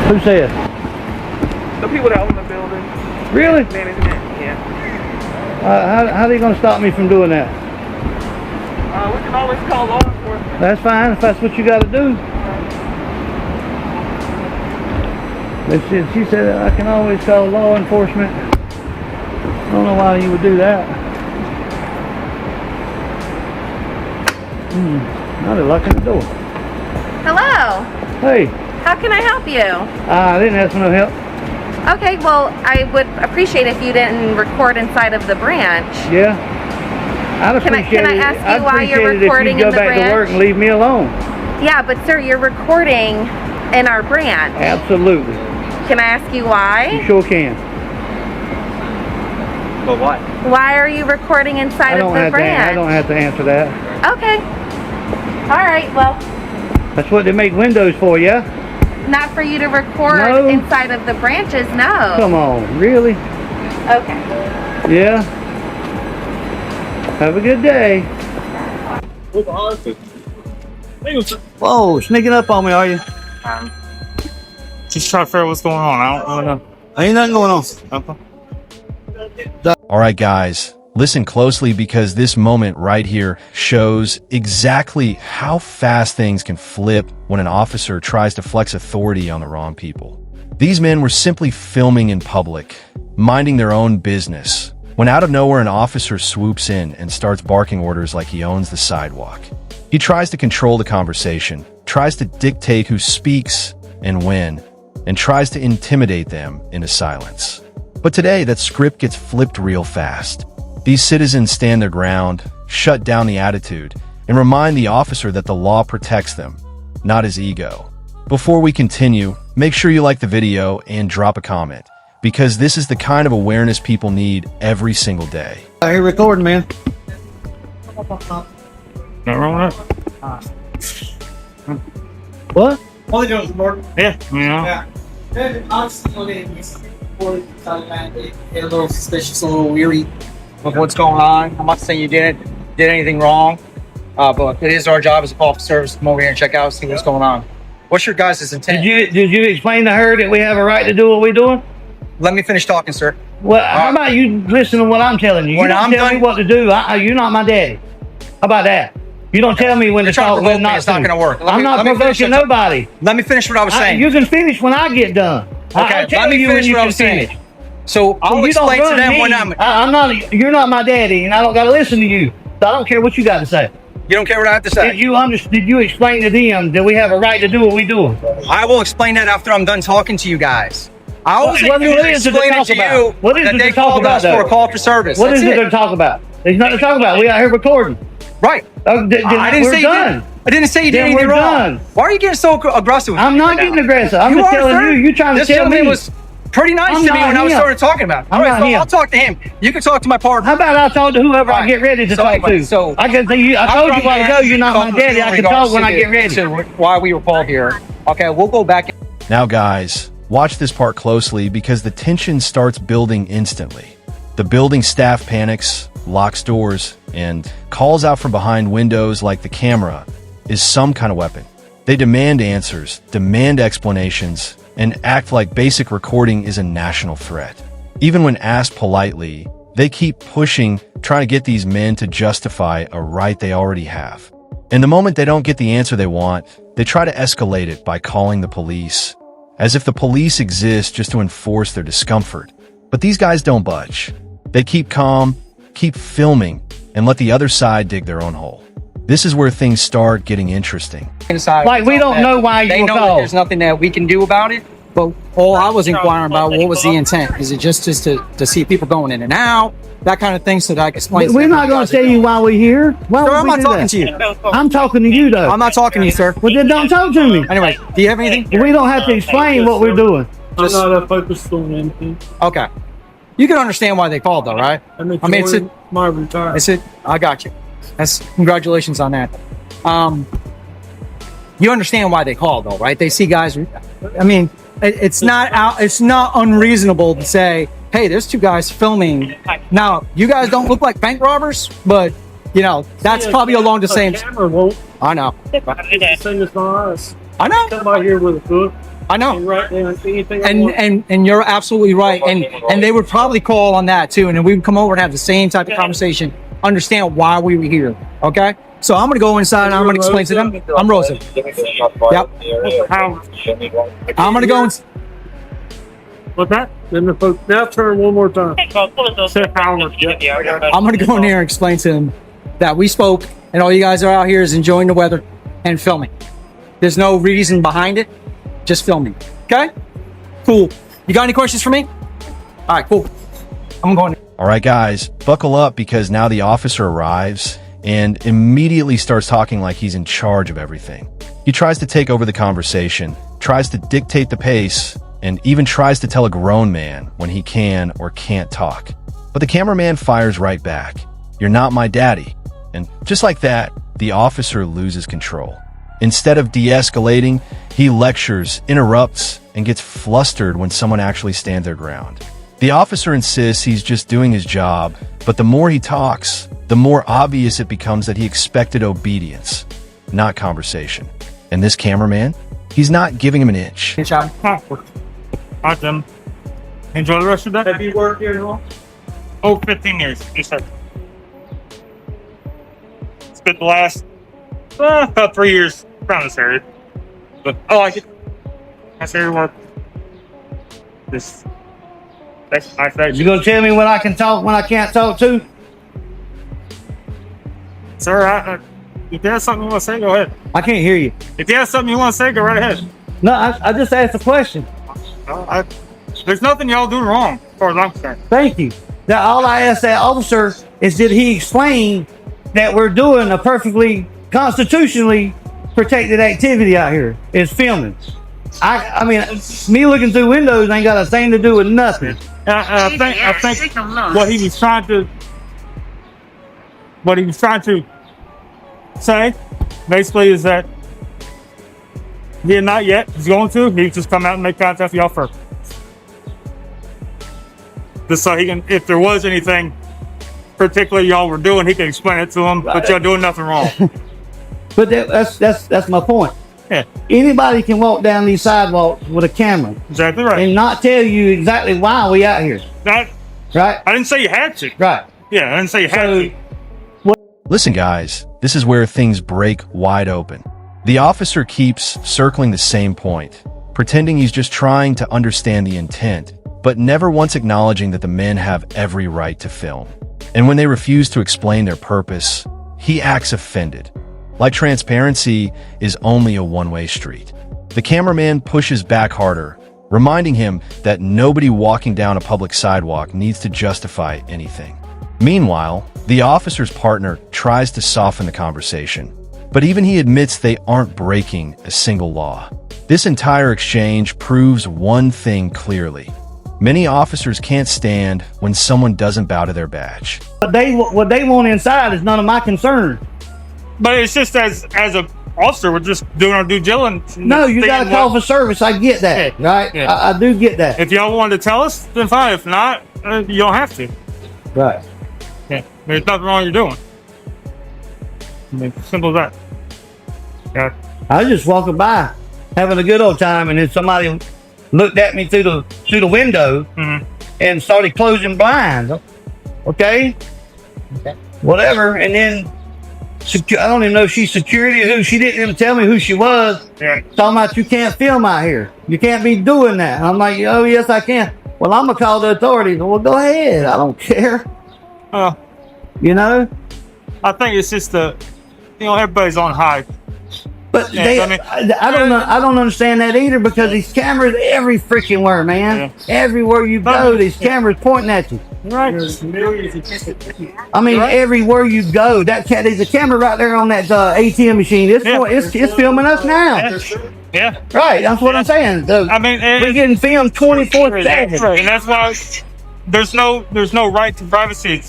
Who said? The people that own the building. Really? Management, yeah. How are they going to stop me from doing that? We can always call law enforcement. That's fine if that's what you got to do. She said I can always call law enforcement. I don't know why you would do that. Now they're locking the door. Hello. Hey. How can I help you? I didn't ask for no help. Okay, well, I would appreciate if you didn't record inside of the branch. Yeah. I'd appreciate Can I ask you why you're recording in the branch? If you go back to work and leave me alone. Yeah, but sir, you're recording in our branch. Absolutely. Can I ask you why? You sure can. But what? Why are you recording inside of the branch? I don't have to answer that. Okay. All right, well. That's what they make windows for, yeah? Not for you to record inside of the branches, no. Come on, really? Okay. Yeah. Have a good day. Whoa, sneaking up on me, are you? Just trying to figure out what's going on. I don't really know. Ain't nothing going on. Okay. All right, guys, listen closely because this moment right here shows exactly how fast things can flip when an officer tries to flex authority on the wrong people. These men were simply filming in public, minding their own business, when out of nowhere an officer swoops in and starts barking orders like he owns the sidewalk. He tries to control the conversation, tries to dictate who speaks and when, and tries to intimidate them into silence. But today, that script gets flipped real fast. These citizens stand their ground, shut down the attitude, and remind the officer that the law protects them, not his ego. Before we continue, make sure you like the video and drop a comment, because this is the kind of awareness people need every single day. Hey, recording, man. Not wrong with What? All they do is work. that? Yeah. A little suspicious, a little weary of what's going on. I'm not saying you did anything wrong, but it is our job as a call for service to come over here and check out, see what's going on. What's your guys' intent? Did you explain to her that we have a right to do what we're doing? Let me finish talking, sir. Well, how about you listen to what I'm telling you? You When don't I'm tell me done- what to do. You're not my daddy. How about that? You don't tell me when You're to trying to talk, provoke when me. not It's not to. gonna work. I'm not provoking nobody. Let me finish what I was saying. You can finish when I get done. Okay, I'll tell let me you when finish you what I can was saying. finish. So I'll You don't explain to run them me. when I'm. I'm not. You're not my daddy, and I don't got to listen to you. So I don't care what you got to say. You don't care what I have to say. Did you explain to them that we have a right to do what we do? I will explain that after I'm done talking to you guys. I always What is it to explain it talk to about? you What is that it they to talk called about, us for a though? call for service. What That's is it it. to talk about? There's nothing to talk about. We out here recording. Right. I didn't we're say done. you did. I didn't say you did Then anything we're wrong. done. Why are you getting so aggressive with I'm me not right getting now? aggressive. I'm You just are, telling sir. you. You're trying to This tell gentleman me. was pretty nice I'm to me not when I was him. started talking about it. I'm All right, not so him. I'll talk to him. You can talk to my partner. How about I talk to whoever I get ready to So talk anyway, to? so I can say you. I told you a while ago. You're not my daddy. I can talk when I get ready. To why we were called here. Okay, we'll go back. Now, guys, watch this part closely because the tension starts building instantly. The building staff panics, locks doors, and calls out from behind windows like the camera is some kind of weapon. They demand answers, demand explanations, and act like basic recording is a national threat. Even when asked politely, they keep pushing, trying to get these men to justify a right they already have. And the moment they don't get the answer they want, they try to escalate it by calling the police, as if the police exist just to enforce their discomfort. But these guys don't budge. They keep calm, keep filming, and let the other side dig their own hole. This is where things start getting interesting. Like, we don't know why you They were know that called. there's nothing that we can do about it. But all I was inquiring about, what was the intent? Is it just to see people going in and out, that kind of thing, so that I can explain? We're not going to tell you why we're here. Why Sir, would I'm we not do talking that? to you. I'm talking to you, though. I'm not talking to you, sir. Well, then don't talk to me. Anyway, do you have anything? We don't have to explain what we're doing. I'm not focused on anything. Okay. You can understand why they called, though, right? I mean, it's a, my retirement. it's a, I got you. That's congratulations on that. You understand why they called, though, right? They see guys. I mean, it's not unreasonable to say, hey, there's two guys filming. Now, you guys don't look like bank robbers, but you know that's probably along the same. Camera won't. I know. It's the same as my eyes. I know. Come out here with a book. I know. Right, anything I want. And you're absolutely right. And they would probably call on that too. And then we would come over and have the same type of conversation, understand why we were here. Okay. So I'm gonna go inside and I'm gonna explain to them. I'm Rosa. Yep. How? I'm gonna go and What's that? Then the folks now turn one more time. Say Howard. I'm gonna go in there and explain to them that we spoke and all you guys are out here is enjoying the weather and filming. There's no reason behind it, just filming. Okay? Cool. You got any questions for me? All right, cool. I'm going. All right, guys, buckle up because now the officer arrives and immediately starts talking like he's in charge of everything. He tries to take over the conversation, tries to dictate the pace, and even tries to tell a grown man when he can or can't talk. But the cameraman fires right back. "You're not my daddy." And just like that, the officer loses control. Instead of de-escalating, he lectures, interrupts, and gets flustered when someone actually stands their ground. The officer insists he's just doing his job, but the more he talks, the more obvious it becomes that he expected obedience, not conversation. And this cameraman, he's not giving him an inch. Good job. Awesome. Enjoy the rest of the day. Have you worked here long? Oh, 15 years. Yes, sir. Spent the last about 3 years around this area. But I like it. Nice area work. This that's nice day. You gonna tell me when I can talk, when I can't talk too? Sir, if you have something you want to say, go ahead. I can't hear you. If you have something you want to say, go right ahead. No, I just asked a question. There's nothing y'all do wrong, as far as I'm concerned. Thank you. Now, all I asked that officer is, did he explain that we're doing a perfectly constitutionally protected activity out here? Is filming. I mean, me looking through windows ain't got a thing to do with nothing. I think what he was trying to say, basically, is that yeah, not yet. He's going to. He's just come out and make contact with y'all first. Just so he can, if there was anything particularly y'all were doing, he can explain it to him. But y'all doing nothing wrong. But that's my point. Yeah, Anybody can walk down these sidewalks with a camera exactly right. and not tell you exactly why we out here. That Right? I didn't say you had to. Right. Yeah, I didn't say you had So, to. Listen, guys, this is where things break wide open. The officer keeps circling the same point, pretending he's just trying to understand the intent, but never once acknowledging that the men have every right to film. And when they refuse to explain their purpose, he acts offended. Like transparency is only a one-way street. The cameraman pushes back harder, reminding him that nobody walking down a public sidewalk needs to justify anything. Meanwhile, the officer's partner tries to soften the conversation, but even he admits they aren't breaking a single law. This entire exchange proves one thing clearly. Many officers can't stand when someone doesn't bow to their badge. what they want inside is none of my concern. But it's just as a officer, we're just doing our due diligence. No, you got to call for service. I get that, Yeah. right? Yeah. I do get that. If y'all wanted to tell us, then fine. If not, you don't have to. Right. Yeah, there's nothing wrong you're doing. I mean, simple as that. Yeah. I was just walking by, having a good old time, and then somebody looked at me through the window and started closing blinds. Okay, whatever. And then I don't even know if she's security or who. She didn't even tell me who she was. Yeah. Talking about you can't film out here. You can't be doing that. And I'm like, oh yes, I can. Well, I'm gonna call the authorities. Well, go ahead. I don't care. You know. I think it's just everybody's on high. But Yeah, I don't understand that either, because these cameras every freaking where, man. Yeah. Everywhere you go, these cameras pointing at you. Right. I mean, Right. everywhere you go, there's a camera right there on that ATM machine. It's filming us now. Yeah. Right, that's what I'm saying. I mean, We're getting filmed 24/7. Right, and that's why there's no right to privacy.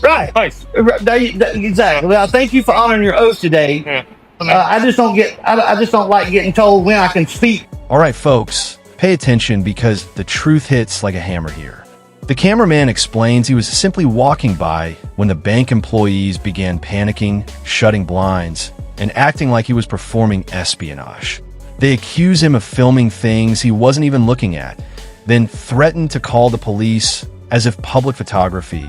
Right. Place. Exactly. Well, thank you for honoring your oath today. Yeah. I just don't like getting told when I can speak. All right, folks, pay attention because the truth hits like a hammer here. The cameraman explains he was simply walking by when the bank employees began panicking, shutting blinds, and acting like he was performing espionage. They accuse him of filming things he wasn't even looking at, then threaten to call the police as if public photography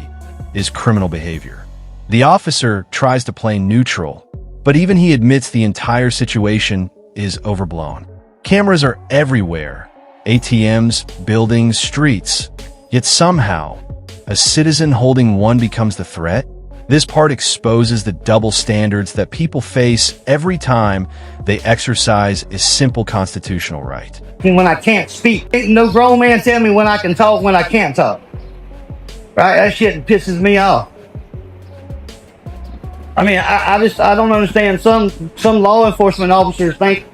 is criminal behavior. The officer tries to play neutral, but even he admits the entire situation is overblown. Cameras are everywhere, ATMs, buildings, streets, yet somehow, a citizen holding one becomes the threat? This part exposes the double standards that people face every time they exercise a simple constitutional right. When I can't speak, ain't no grown man tell me when I can talk, when I can't talk. Right? That shit pisses me off. I mean, I don't understand. Some law enforcement officers think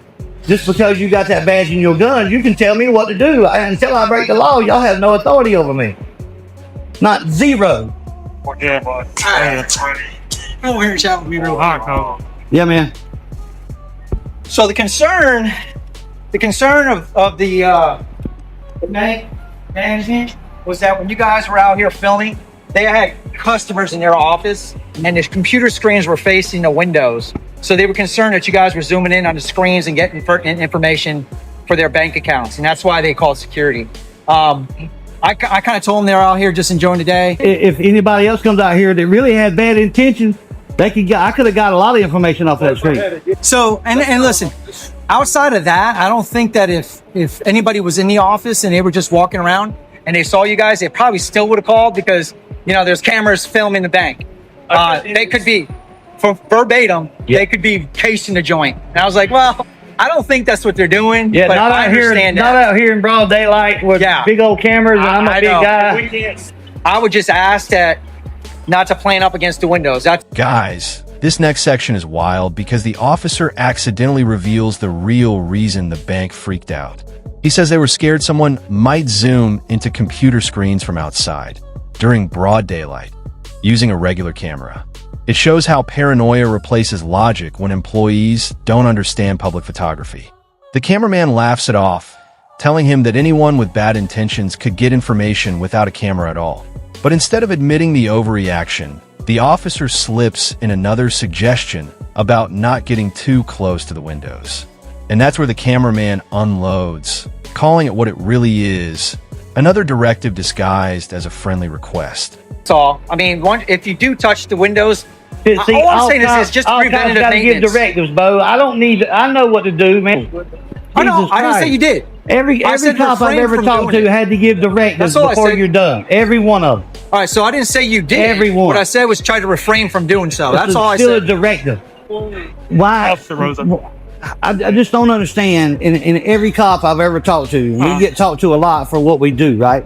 just because you got that badge in your gun, you can tell me what to do. Until I break the law, y'all have no authority over me. Not zero. Yeah, but Come over here and chat with me real quick. Yeah, man. So the concern of the bank management was that when you guys were out here filming, they had customers in their office and the computer screens were facing the windows. So they were concerned that you guys were zooming in on the screens and getting information for their bank accounts. And that's why they called security. I kind of told them they're out here just enjoying the day. If anybody else comes out here that really had bad intentions, I could have got a lot of information off that screen. So, and listen, outside of that, I don't think that if anybody was in the office and they were just walking around and they saw you guys, they probably still would have called because, you know, there's cameras filming the bank. They could be, for verbatim, they could be casing the joint. And I was like, well, I don't think that's what they're doing. Yeah, but not I understand not out here in broad daylight with big old cameras, and I'm a big guy. I would just ask that not to plan up against the windows. Guys, this next section is wild because the officer accidentally reveals the real reason the bank freaked out. He says they were scared someone might zoom into computer screens from outside during broad daylight using a regular camera. It shows how paranoia replaces logic when employees don't understand public photography. The cameraman laughs it off, telling him that anyone with bad intentions could get information without a camera at all. But instead of admitting the overreaction, the officer slips in another suggestion about not getting too close to the windows. And that's where the cameraman unloads, calling it what it really is, another directive disguised as a friendly request. That's all. I mean, if you do touch the windows, See, all I'm saying is just preventative maintenance. Give directives, Bo. I don't need. I know what to do, man. I know. I didn't say you did. Every cop I've ever talked to had to give directives before you're done. Every one of them. All right, so I didn't say you did. Everyone. What I said was try to refrain from doing so. That's all I said. Still a directive. Why? I just don't understand. In every cop I've ever talked to, we get talked to a lot for what we do, right?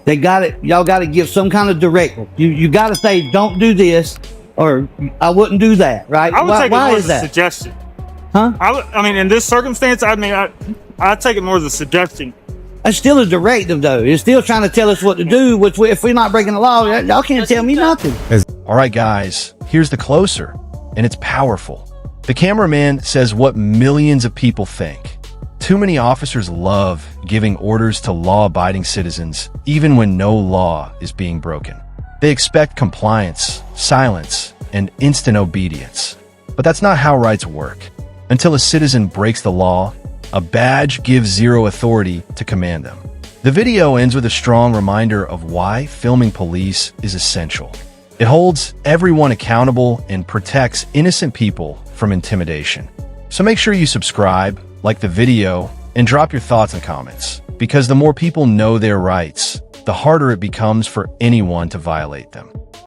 They got it. Y'all got to give some kind of directive. You got to say, don't do this, or I wouldn't do that, right? I would take it more is as a that? suggestion. Huh? I mean, in this circumstance, I'd take it more as a suggestion. It's still a directive, though. It's still trying to tell us what to do, which if we're not breaking the law, y'all can't tell me nothing. All right, guys, here's the closer, and it's powerful. The cameraman says what millions of people think. Too many officers love giving orders to law-abiding citizens, even when no law is being broken. They expect compliance, silence, and instant obedience. But that's not how rights work. Until a citizen breaks the law, a badge gives zero authority to command them. The video ends with a strong reminder of why filming police is essential. It holds everyone accountable and protects innocent people from intimidation. So make sure you subscribe, like the video, and drop your thoughts in the comments, because the more people know their rights, the harder it becomes for anyone to violate them.